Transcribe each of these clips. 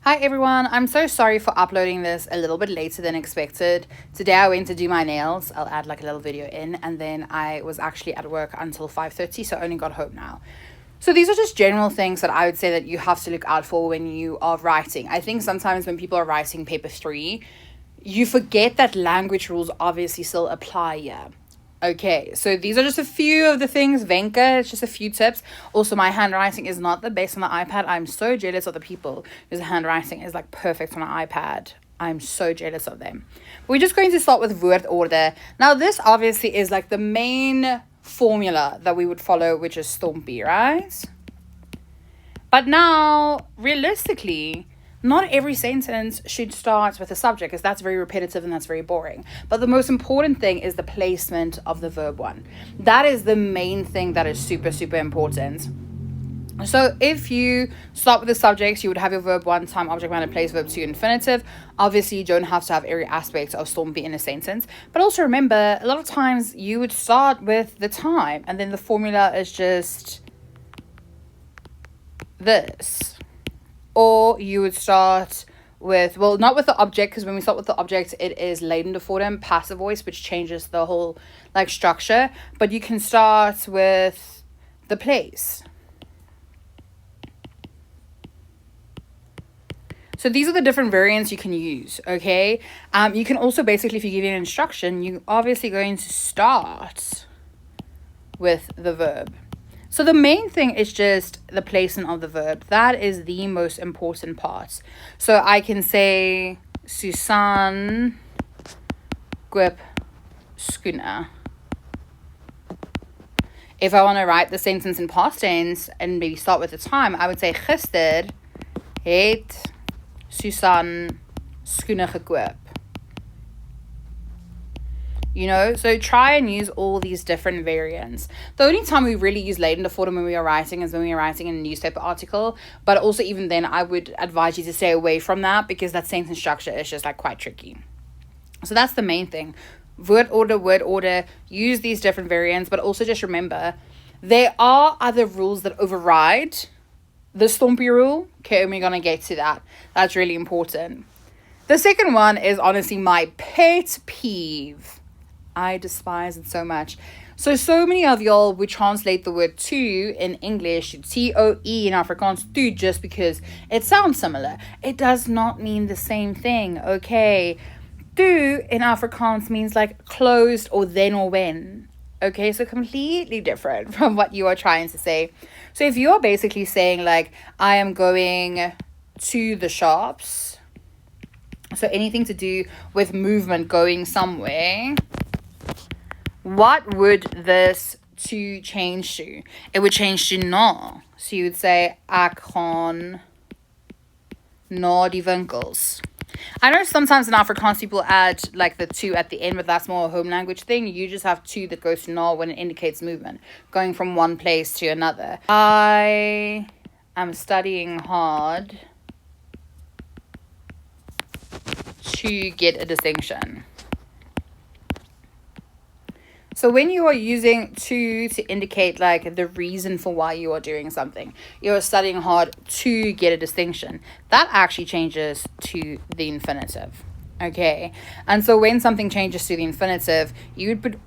Hi everyone, I'm so sorry for uploading this a little bit later than expected. Today I went to do my nails. I'll add like a little video in, and then I was actually at work until 5:30, so I only got home now. So these are just general things that I would say that you have to look out for when you are writing. I think sometimes when people are writing paper 3, you forget that language rules obviously still apply here. Okay, so these are just a few of the things. Venka, it's just a few tips. Also, my handwriting is not the best on the iPad. I'm so jealous of the people whose handwriting is like perfect on an iPad. I'm so jealous of them. We're just going to start with word order. Now, this obviously is like the main formula that we would follow, which is stompie, right? But now, realistically, not every sentence should start with a subject, because that's very repetitive and that's very boring. But the most important thing is the placement of the verb one. That is the main thing that is super, super important. So if you start with the subjects, you would have your verb 1, time, object, manner, place, verb 2, infinitive. Obviously, you don't have to have every aspect of stompie in a sentence. But also remember, a lot of times you would start with the time, and then the formula is just this. Or you would start with, well, not with the object, because when we start with the object, it is ledende vorm, passive voice, which changes the whole like structure. But you can start with the place. So these are the different variants you can use, okay? You can also basically, if you give an instruction, you're obviously going to start with the verb. So the main thing is just the placement of the verb. That is the most important part. So I can say Susan koop skoene. If I want to write the sentence in past tense and maybe start with the time, I would say gister het Susan skoene gekoop. You know, so try and use all these different variants. The only time we really use ledende vorm when we are writing is when we are writing a newspaper article. But also even then, I would advise you to stay away from that, because that sentence structure is just like quite tricky. So that's the main thing. Word order, use these different variants. But also just remember, there are other rules that override the stompie rule. Okay, and we're going to get to that. That's really important. The second one is honestly my pet peeve. I despise it so much. So many of y'all would translate the word to in English to T-O-E in Afrikaans to, just because it sounds similar. It does not mean the same thing, okay? To in Afrikaans means like closed or then or when. Okay, so completely different from what you are trying to say. So if you're basically saying like, I am going to the shops, so anything to do with movement, going somewhere, what would this to change to? It would change to na. So you would say, ek gaan na die winkels. I know sometimes in Afrikaans people add like the to at the end, but that's more a home language thing. You just have to that goes to na when it indicates movement, going from one place to another. I am studying hard to get a distinction. So when you are using to indicate like the reason for why you are doing something, you're studying hard to get a distinction, that actually changes to the infinitive. Okay, and so when something changes to the infinitive, you would put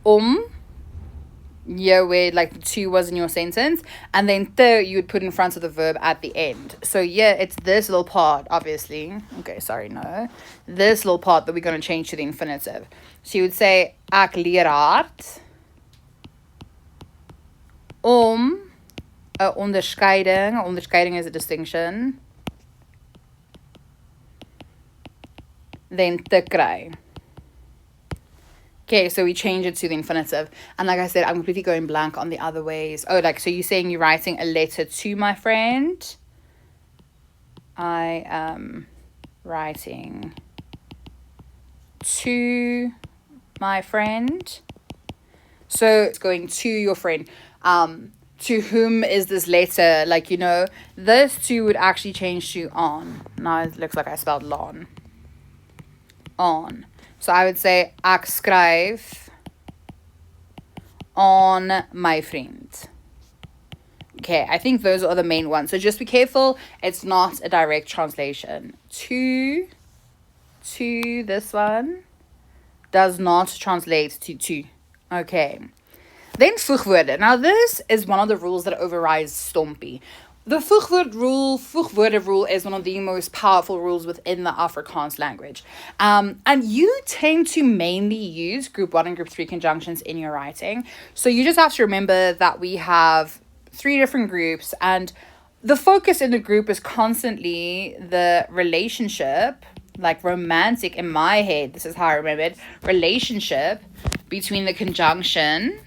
yeah, where like the to was in your sentence, and then you would put in front of the verb at the end. So yeah, it's this little part, obviously. Okay, sorry, no. This little part that we're going to change to the infinitive. So you would say, ek leer hard om 'n onderskeiding. 'n Onderskeiding is a distinction. Then te kry. Okay, so we change it to the infinitive. And like I said, I'm completely going blank on the other ways. Oh, like, so you're saying you're writing a letter to my friend. I am writing to my friend. So it's going to your friend. To whom is this letter? Like, you know, this to would actually change to on. Now it looks like I spelled lon. On. So I would say, ek skryf aan my vriend. Okay, I think those are the main ones. So just be careful. It's not a direct translation. To this one does not translate to. Okay. Then voegwoorde. Now this is one of the rules that overrides stompie. The voegwoorde rule is one of the most powerful rules within the Afrikaans language. And you tend to mainly use group 1 and group 3 conjunctions in your writing. So you just have to remember that we have 3 different groups, and the focus in the group is constantly the relationship, like romantic in my head. This is how I remember it. Relationship between the conjunction.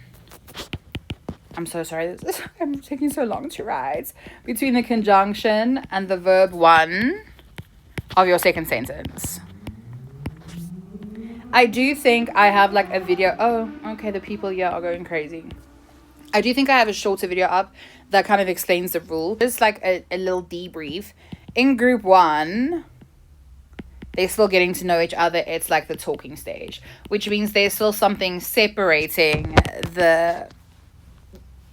I'm so sorry, I'm taking so long to write. Between the conjunction and the verb 1 of your second sentence. I do think I have like a video. Oh, okay, the people here are going crazy. I do think I have a shorter video up that kind of explains the rule. Just like a little debrief. In group 1, they're still getting to know each other. It's like the talking stage, which means there's still something separating the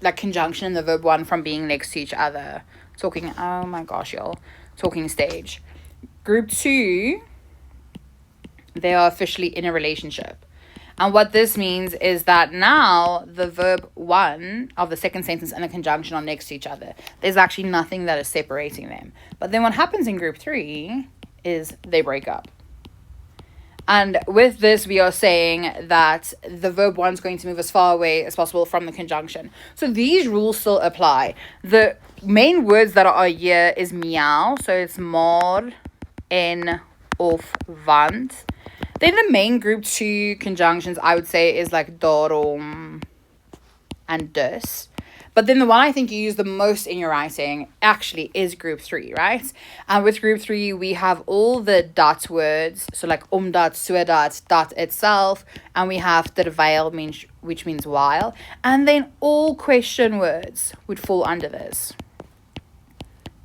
like conjunction and the verb 1 from being next to each other. Talking, oh my gosh, y'all. Talking stage. Group 2, they are officially in a relationship. And what this means is that now the verb 1 of the second sentence and the conjunction are next to each other. There's actually nothing that is separating them. But then what happens in group 3 is they break up. And with this, we are saying that the verb 1 is going to move as far away as possible from the conjunction. So these rules still apply. The main words that are here is meow. So it's maar, en, of, want. Then the main group 2 conjunctions, I would say, is like daarom and dus. But then the one I think you use the most in your writing actually is group 3, right? And with group 3, we have all the dat words. So like omdat, sodat, dat itself. And we have terwijl, which means while. And then all question words would fall under this.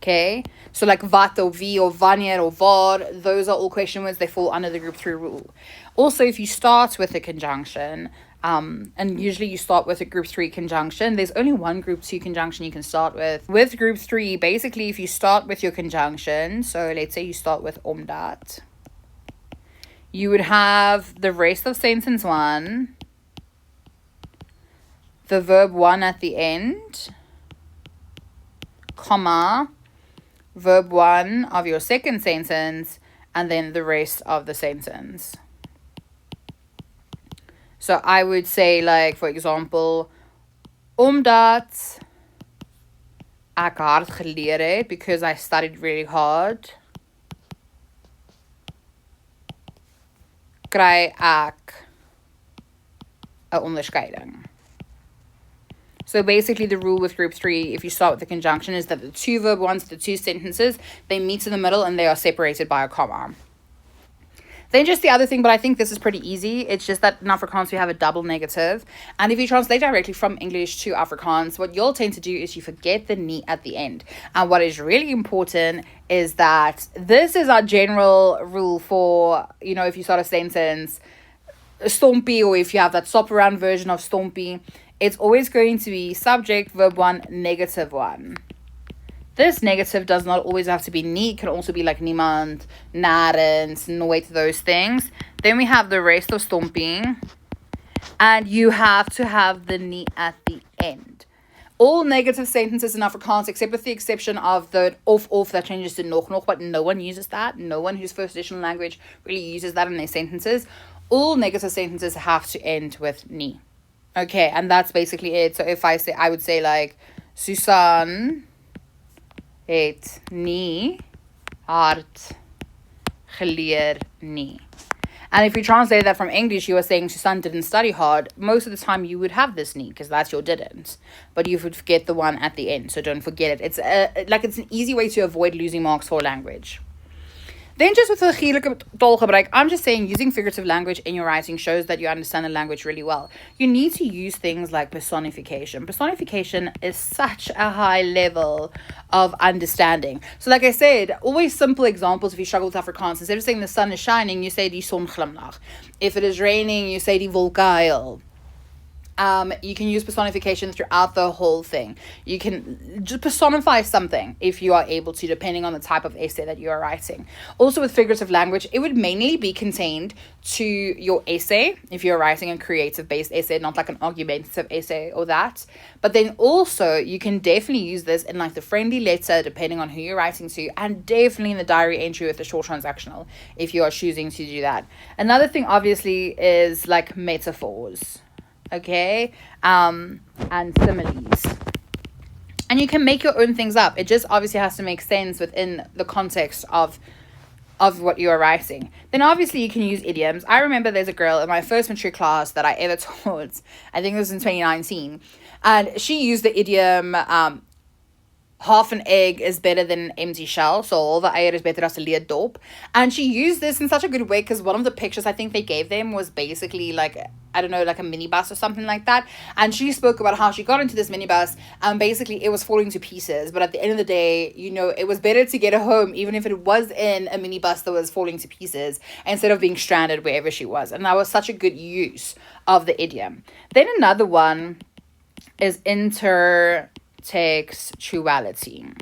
Okay? So like wat or wie or wanneer or waar, those are all question words. They fall under the group 3 rule. Also, if you start with a conjunction, and usually you start with a group 3 conjunction, there's only one group 2 conjunction you can start with. With group 3, basically, if you start with your conjunction, so let's say you start with omdat, you would have the rest of sentence 1, the verb 1 at the end, comma, verb 1 of your second sentence, and then the rest of the sentence. So I would say, like, for example, omdat ek hard geleer het, because I studied really hard, kry ek 'n onderskeiding. So basically the rule with group 3, if you start with the conjunction, is that the 2 verb 1s, the 2 sentences, they meet in the middle and they are separated by a comma. Then just the other thing, but I think this is pretty easy. It's just that in Afrikaans we have a double negative. And if you translate directly from English to Afrikaans, what you'll tend to do is you forget the nie at the end. And what is really important is that this is our general rule for, you know, if you start a sentence, stompie, or if you have that stop around version of stompie, it's always going to be subject, verb 1, negative 1. This negative does not always have to be nie. It can also be like niemand, nêrens, nooit, those things. Then we have the rest of stompie. And you have to have the nie at the end. All negative sentences in Afrikaans, except with the exception of the of that changes to nog, but no one uses that. No one who's first edition language really uses that in their sentences. All negative sentences have to end with nie. Okay, and that's basically it. So if I would say like, Susan het nie hard geleer nie. And if you translate that from English, you are saying Susan didn't study hard. Most of the time you would have this nie, because that's your didn't. But you would forget the one at the end, so don't forget it. It's it's an easy way to avoid losing marks for language. Then just with the figurelike taalgebruik, I'm just saying using figurative language in your writing shows that you understand the language really well. You need to use things like personification. Personification is such a high level of understanding. So like I said, always simple examples if you struggle with Afrikaans. Instead of saying the sun is shining, you say die son glimlag. If it is raining, you say die wolke huil. You can use personification throughout the whole thing. You can just personify something if you are able to, depending on the type of essay that you are writing. Also with figurative language, it would mainly be contained to your essay if you're writing a creative based essay, not like an argumentative essay or that. But then also you can definitely use this in like the friendly letter, depending on who you're writing to, and definitely in the diary entry with the short transactional if you are choosing to do that. Another thing obviously is like metaphors, okay, and similes. And you can make your own things up. It just obviously has to make sense within the context of what you are writing. Then obviously you can use idioms. I remember there's a girl in my first matric class that I ever taught. I think it was in 2019. And she used the idiom, half an egg is better than an empty shell. So all the eier is better as a leer dop. And she used this in such a good way because one of the pictures I think they gave them was basically like, I don't know, like a minibus or something like that. And she spoke about how she got into this minibus and basically it was falling to pieces. But at the end of the day, you know, it was better to get her home, even if it was in a minibus that was falling to pieces, instead of being stranded wherever she was. And that was such a good use of the idiom. Then another one is intertextuality.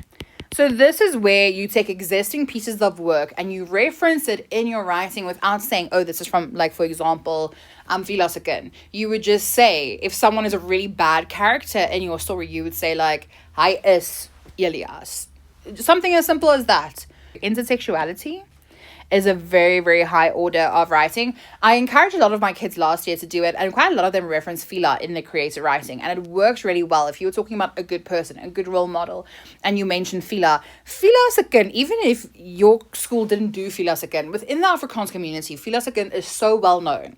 So this is where you take existing pieces of work and you reference it in your writing without saying, oh, this is from, like, for example, Philosophicon. You would just say, if someone is a really bad character in your story, you would say, like, Hiii is Elias. Something as simple as that. Intertextuality is a very, very high order of writing. I encouraged a lot of my kids last year to do it, and quite a lot of them reference Fila in their creative writing, and it works really well. If you're talking about a good person, a good role model, and you mention Philosophicon, even if your school didn't do Philosophicon, within the Afrikaans community, Philosophicon is so well known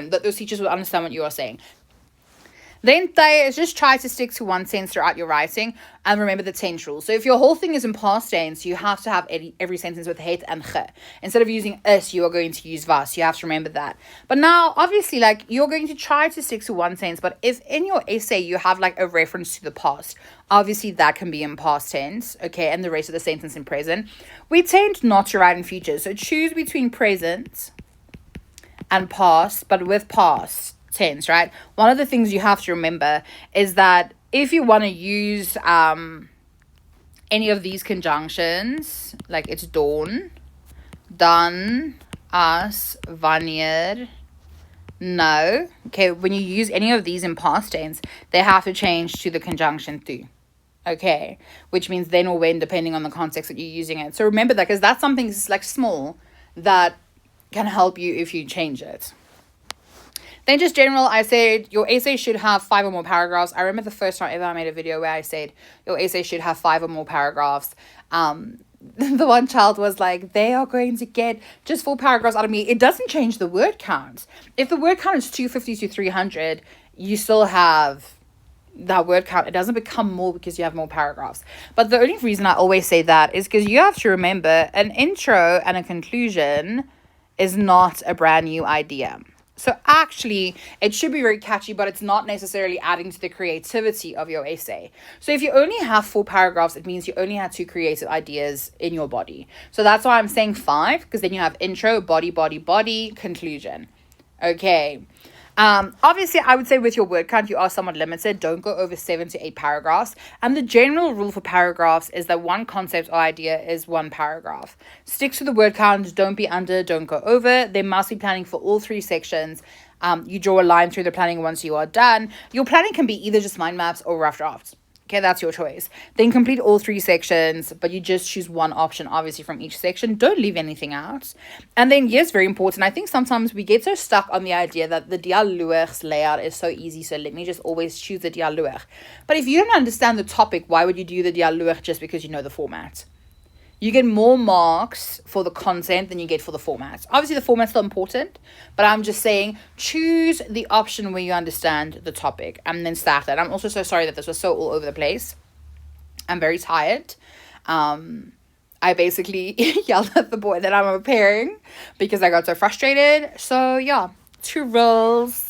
that those teachers will understand what you are saying. Then is just try to stick to one sense throughout your writing, and remember the tense rule. So if your whole thing is in past tense, you have to have every sentence with het and ge. Instead of using is, you are going to use was. You have to remember that. But now, obviously, like, you're going to try to stick to one sense, but if in your essay you have like a reference to the past, obviously that can be in past tense, okay, and the rest of the sentence in present. We tend not to write in future, so choose between present and past, but with past tense, right? One of the things you have to remember is that if you want to use any of these conjunctions, like it's dawn, dan, as, wanneer, no, okay, when you use any of these in past tense, they have to change to the conjunction to, okay, which means then or when, depending on the context that you're using it. So remember that, because that's something like small that can help you if you change it. Then just general, I said your essay should have 5 or more paragraphs. I remember the first time ever I made a video where I said your essay should have 5 or more paragraphs. The one child was like, they are going to get just 4 paragraphs out of me. It doesn't change the word count. If the word count is 250 to 300, you still have that word count. It doesn't become more because you have more paragraphs. But the only reason I always say that is because you have to remember an intro and a conclusion is not a brand new idea. So actually, it should be very catchy, but it's not necessarily adding to the creativity of your essay. So if you only have 4 paragraphs, it means you only had 2 creative ideas in your body. So that's why I'm saying 5, because then you have intro, body, conclusion. Okay. Obviously, I would say with your word count, you are somewhat limited. Don't go over 7 to 8 paragraphs. And the general rule for paragraphs is that one concept or idea is 1 paragraph. Stick to the word count. Don't be under, don't go over. There must be planning for all 3 sections. You draw a line through the planning once you are done. Your planning can be either just mind maps or rough drafts. Okay, that's your choice. Then complete all 3 sections, but you just choose one option, obviously, from each section. Don't leave anything out. And then, yes, very important. I think sometimes we get so stuck on the idea that the dialoog's layout is so easy, so let me just always choose the dialoog. But if you don't understand the topic, why would you do the dialoog just because you know the format? You get more marks for the content than you get for the format. Obviously, the format's still important, but I'm just saying choose the option where you understand the topic and then start that. I'm also so sorry that this was so all over the place. I'm very tired. I basically yelled at the boy that I'm repairing because I got so frustrated. So, yeah, 2 roles.